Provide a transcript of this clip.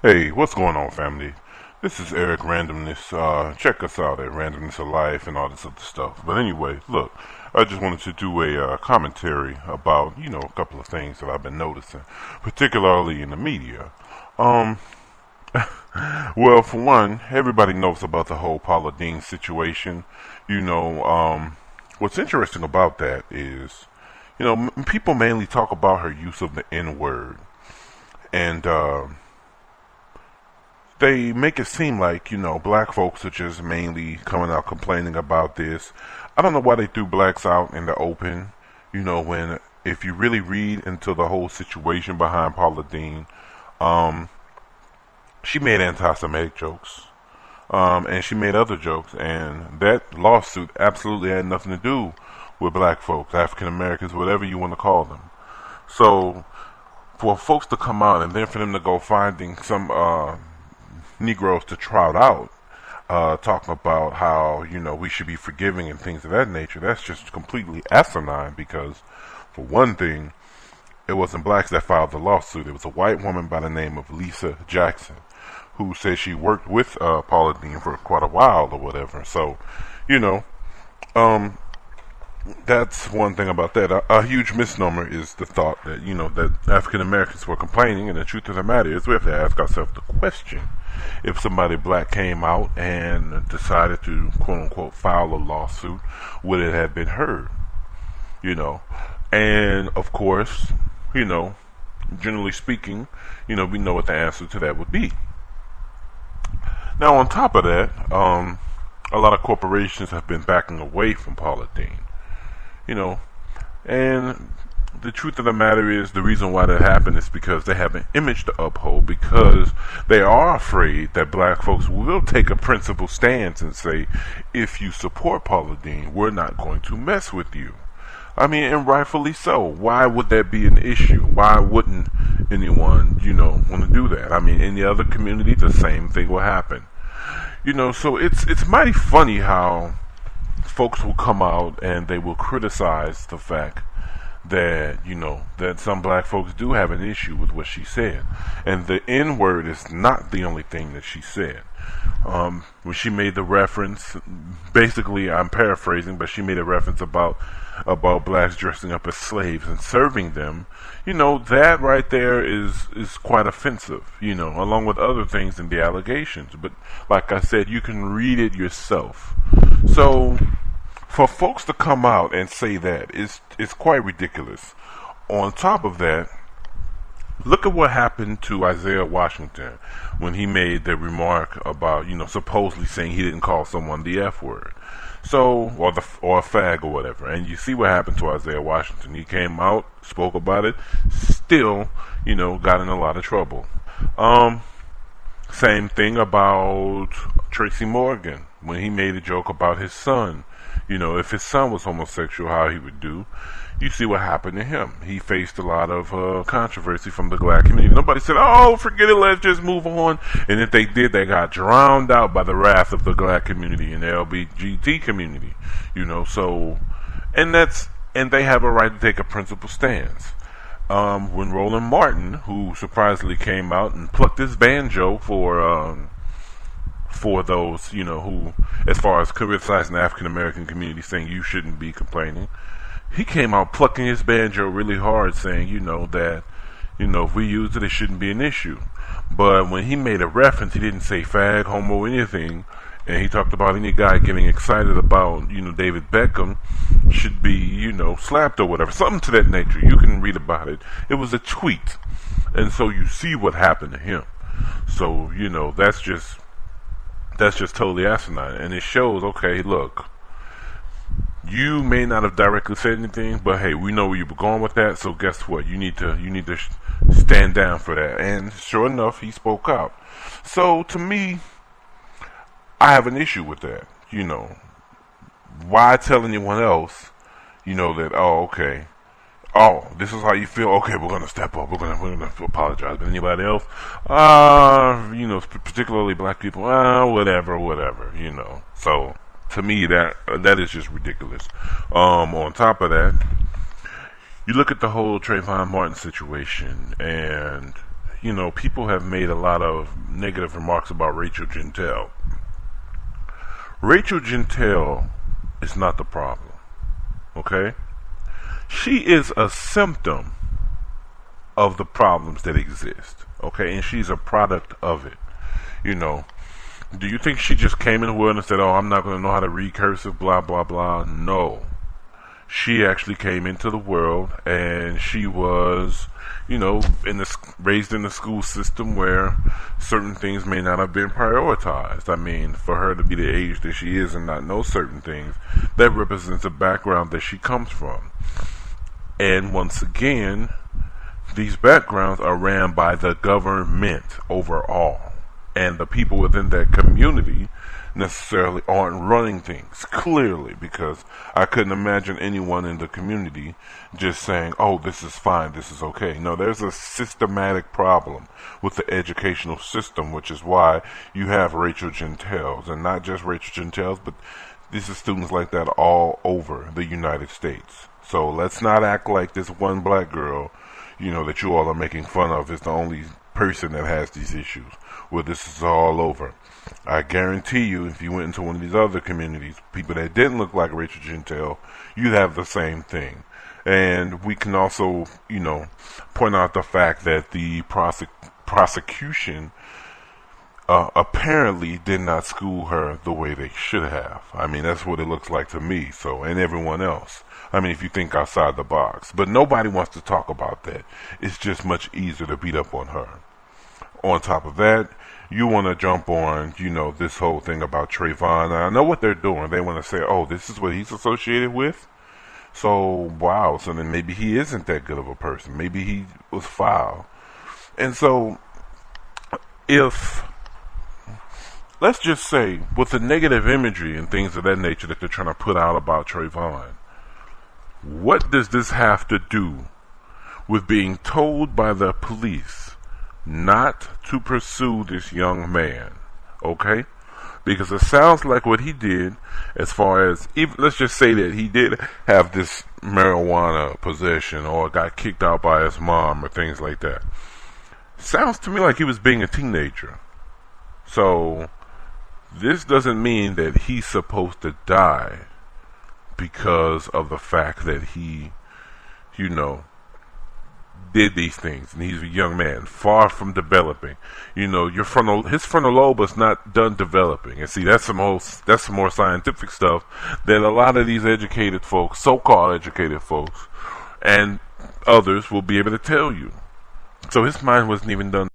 Hey, what's going on, family? This is Eric Randomness. Check us out at Randomness of Life and all this other stuff. But anyway, look, I just wanted to do a commentary about, a couple of things that I've been noticing, particularly in the media. Um, well, for one, everybody knows about the whole Paula Deen situation. What's interesting about that is, people mainly talk about her use of the N word. And, they make it seem like, black folks are just mainly coming out complaining about this. I don't know why they threw blacks out in the open, when if you really read into the whole situation behind Paula Deen, she made anti-Semitic jokes, and she made other jokes, and that lawsuit absolutely had nothing to do with black folks, African Americans, whatever you want to call them. So, for folks to come out and then for them to go finding some, Negroes to trot out, talking about how, we should be forgiving and things of that nature, that's just completely asinine because, for one thing, it wasn't blacks that filed the lawsuit. It was a white woman by the name of Lisa Jackson, who said she worked with Paula Deen for quite a while or whatever. So, that's one thing about that. A huge misnomer is the thought that, that African Americans were complaining, and the truth of the matter is we have to ask ourselves the question. If somebody black came out and decided to, quote-unquote, file a lawsuit, would it have been heard? And, of course, generally speaking, we know what the answer to that would be. Now, on top of that, a lot of corporations have been backing away from Paula Deen. And the truth of the matter is the reason why that happened is because they have an image to uphold, because they are afraid that black folks will take a principled stance and say, if you support Paula Deen, we're not going to mess with you. I mean, and rightfully so. Why would that be an issue? Why wouldn't anyone, want to do that? I mean, in the other community, the same thing will happen. So it's mighty funny how folks will come out and they will criticize the fact that, that some black folks do have an issue with what she said. And the N-word is not the only thing that she said. When she made the reference, basically, I'm paraphrasing, but she made a reference about blacks dressing up as slaves and serving them. That right there is quite offensive, along with other things in the allegations. But like I said, you can read it yourself. So, for folks to come out and say that is quite ridiculous. On top of that, look at what happened to Isaiah Washington when he made the remark about, supposedly saying he didn't call someone the F word. So, or a fag or whatever. And you see what happened to Isaiah Washington. He came out, spoke about it, still, got in a lot of trouble. Same thing about Tracy Morgan when he made a joke about his son. If his son was homosexual, how he would do. You see what happened to him. He faced a lot of controversy from the black community. Nobody said, oh, forget it, let's just move on. And if they did, they got drowned out by the wrath of the black community and the LGBT community. So, and they have a right to take a principled stance. When Roland Martin, who surprisingly came out and plucked his banjo for those, who, as far as criticizing the African American community, saying you shouldn't be complaining, he came out plucking his banjo really hard, saying, that, if we use it, it shouldn't be an issue. But when he made a reference, he didn't say fag, homo, anything, and he talked about any guy getting excited about, David Beckham should be, slapped or whatever, something to that nature. You can read about it. It was a tweet, and so you see what happened to him. So, that's just totally asinine, and it shows, okay, look, you may not have directly said anything, but hey, we know where you were going with that, so guess what, you need to stand down for that. And sure enough, he spoke out. So to me, I have an issue with that. Why tell anyone else, that, oh, okay, oh, this is how you feel, okay, we're gonna step up, we're gonna apologize. But anybody else, particularly black people, whatever, so to me, that is just ridiculous. On top of that, you look at the whole Trayvon Martin situation, and people have made a lot of negative remarks about Rachel Jeantel. Rachel Jeantel is not the problem, okay? She is a symptom of the problems that exist, okay? And she's a product of it, Do you think she just came in the world and said, oh, I'm not going to know how to read cursive, blah, blah, blah? No. She actually came into the world, and she was, raised in the school system where certain things may not have been prioritized. I mean, for her to be the age that she is and not know certain things, that represents a background that she comes from. And once again, these backgrounds are ran by the government overall. And the people within that community necessarily aren't running things, clearly, because I couldn't imagine anyone in the community just saying, oh, this is fine, this is okay. No, there's a systematic problem with the educational system, which is why you have Rachel Jeantels, and not just Rachel Jeantels, but these are students like that all over the United States. So let's not act like this one black girl, that you all are making fun of is the only person that has these issues. Well, this is all over. I guarantee you, if you went into one of these other communities, people that didn't look like Rachel Jeantel, you'd have the same thing. And we can also, point out the fact that the prosecution apparently did not school her the way they should have. I mean, that's what it looks like to me, and everyone else. I mean, if you think outside the box. But nobody wants to talk about that. It's just much easier to beat up on her. On top of that, you want to jump on, this whole thing about Trayvon. I know what they're doing. They want to say, oh, this is what he's associated with. So, wow. So then maybe he isn't that good of a person. Maybe he was foul. And so, let's just say, with the negative imagery and things of that nature that they're trying to put out about Trayvon, what does this have to do with being told by the police not to pursue this young man? Okay? Because it sounds like what he did, as far as, let's just say that he did have this marijuana possession or got kicked out by his mom or things like that. Sounds to me like he was being a teenager. So, this doesn't mean that he's supposed to die because of the fact that he, did these things, and he's a young man, far from developing. His frontal lobe is not done developing, and see, that's some more scientific stuff that a lot of these educated folks, so-called educated folks, and others will be able to tell you. So his mind wasn't even done